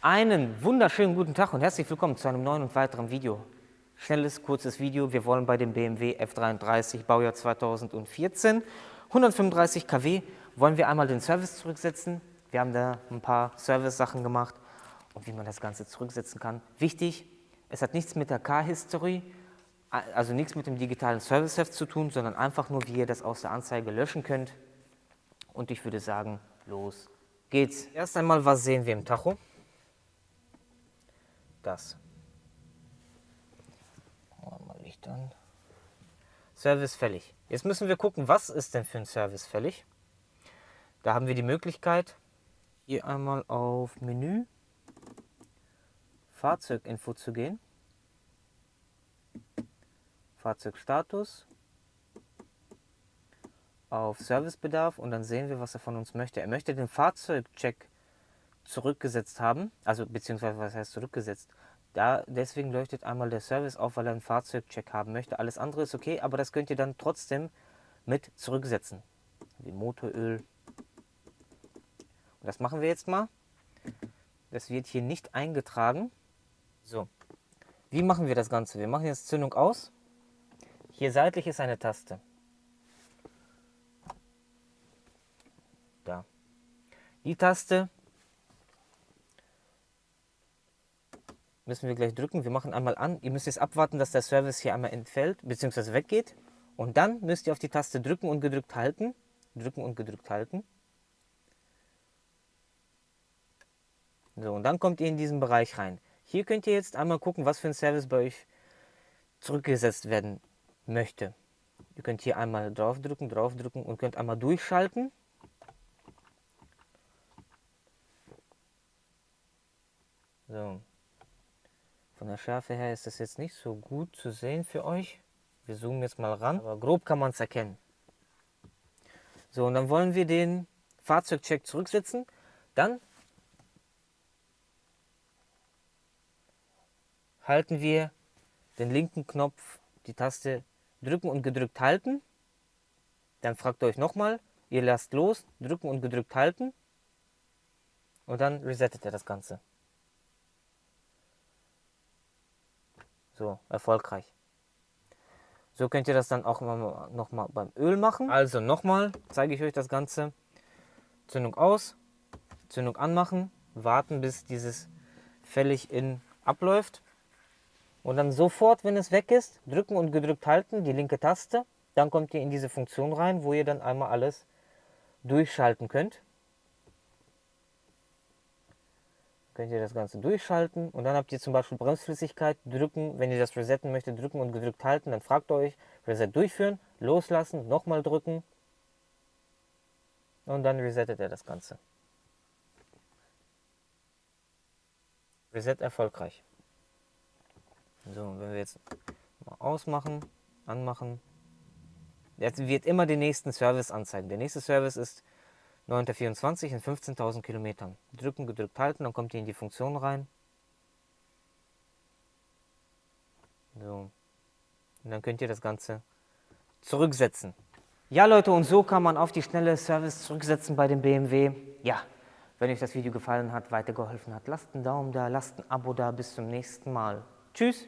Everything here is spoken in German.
Einen wunderschönen guten Tag und herzlich willkommen zu einem neuen und weiteren Video. Schnelles, kurzes Video. Wir wollen bei dem BMW F33 Baujahr 2014, 135 kW, wollen wir einmal den Service zurücksetzen. Wir haben da ein paar Service-Sachen gemacht und wie man das Ganze zurücksetzen kann. Wichtig, es hat nichts mit der Car-History, also nichts mit dem digitalen Serviceheft zu tun, sondern einfach nur, wie ihr das aus der Anzeige löschen könnt. Und ich würde sagen, los geht's. Erst einmal, was sehen wir im Tacho? Das. Mal Licht an. Service fällig. Jetzt müssen wir gucken, was ist denn für ein Service fällig. Da haben wir die Möglichkeit, hier einmal auf Menü, Fahrzeuginfo zu gehen, Fahrzeugstatus, auf Servicebedarf und dann sehen wir, was er von uns möchte. Er möchte den Fahrzeugcheck zurückgesetzt haben, also beziehungsweise was heißt zurückgesetzt. Deswegen leuchtet einmal der Service auf, weil er einen Fahrzeugcheck haben möchte. Alles andere ist okay, aber das könnt ihr dann trotzdem mit zurücksetzen. Wie Motoröl. Und das machen wir jetzt mal. Das wird hier nicht eingetragen. So, wie machen wir das Ganze? Wir machen jetzt Zündung aus. Hier seitlich ist eine Taste. Da. Die Taste müssen wir gleich drücken. Wir machen einmal an. Ihr müsst jetzt abwarten, dass der Service hier einmal entfällt bzw. weggeht. Und dann müsst ihr auf die Taste drücken und gedrückt halten. Drücken und gedrückt halten. So, und dann kommt ihr in diesen Bereich rein. Hier könnt ihr jetzt einmal gucken, was für ein Service bei euch zurückgesetzt werden möchte. Ihr könnt hier einmal draufdrücken und könnt einmal durchschalten. So. Von der Schärfe her ist das jetzt nicht so gut zu sehen für euch. Wir zoomen jetzt mal ran, aber grob kann man es erkennen. So, und dann wollen wir den Fahrzeugcheck zurücksetzen. Dann halten wir den linken Knopf, die Taste drücken und gedrückt halten. Dann fragt ihr euch nochmal, ihr lasst los, drücken und gedrückt halten. Und dann resettet er das Ganze. So, erfolgreich. So könnt ihr das dann auch nochmal beim Öl machen. Also nochmal zeige ich euch das Ganze. Zündung aus, Zündung anmachen, warten bis dieses fällig in abläuft. Und dann sofort, wenn es weg ist, drücken und gedrückt halten, die linke Taste. Dann kommt ihr in diese Funktion rein, wo ihr dann einmal alles durchschalten könnt. Könnt ihr das Ganze durchschalten und dann habt ihr zum Beispiel Bremsflüssigkeit, drücken, wenn ihr das resetten möchtet, drücken und gedrückt halten, dann fragt ihr euch, Reset durchführen, loslassen, nochmal drücken und dann resettet er das Ganze. Reset erfolgreich. So, wenn wir jetzt mal ausmachen, anmachen, jetzt wird immer den nächsten Service anzeigen. Der nächste Service ist 9.24 in 15.000 Kilometern. Drücken, gedrückt halten, dann kommt ihr in die Funktion rein. So. Und dann könnt ihr das Ganze zurücksetzen. Ja Leute, und so kann man auf die schnelle Service zurücksetzen bei dem BMW. Ja, wenn euch das Video gefallen hat, weitergeholfen hat, lasst einen Daumen da, lasst ein Abo da. Bis zum nächsten Mal. Tschüss.